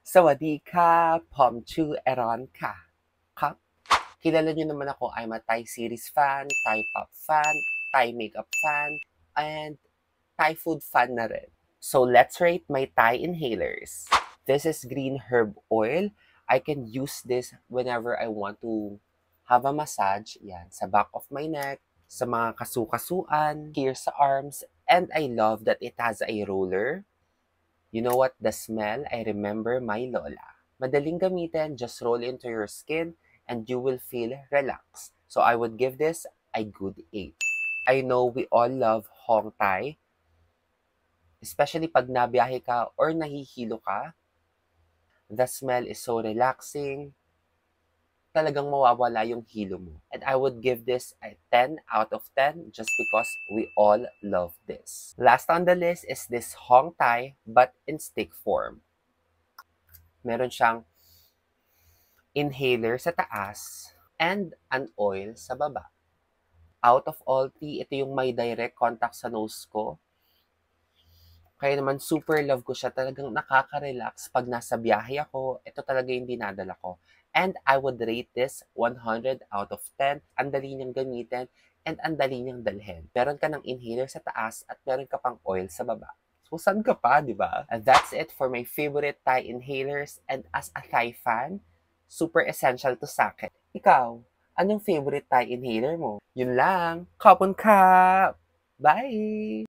Sawadee ka, Pomchu Eron ka. Kap? Kilala niyo naman ako, I'm a Thai series fan, Thai pop fan, Thai makeup fan, and Thai food fan na rin. So let's rate my Thai inhalers. This is green herb oil. I can use this whenever I want to have a massage. Yan, sa back of my neck, sa mga kasukasuan, here sa arms, and I love that it has a roller. You know what? The smell, I remember my lola. Madaling gamitin, just roll into your skin and you will feel relaxed. So I would give this a good 8. I know we all love Hong Thai, especially pag nabiyahe ka or nahihilo ka. The smell is so relaxing. Talagang mawawala yung hilo mo. And I would give this a 10 out of 10 just because we all love this. Last on the list is this Hong Thai but in stick form. Meron siyang inhaler sa taas and an oil sa baba. Out of all three, ito yung may direct contact sa nose ko. Kaya naman super love ko siya. Talagang nakaka-relax pag nasa biyahe ako. Ito talaga yung dinadala ko. And I would rate this 100 out of 10. Ang dali niyang gamitin and ang dali niyang dalhin. Meron ka ng inhaler sa taas at meron ka pang oil sa baba. So, saan ka pa, di ba? And that's it for my favorite Thai inhalers. And as a Thai fan, super essential to sa akin. Ikaw, anong favorite Thai inhaler mo? Yun lang. Kapon ka! Bye!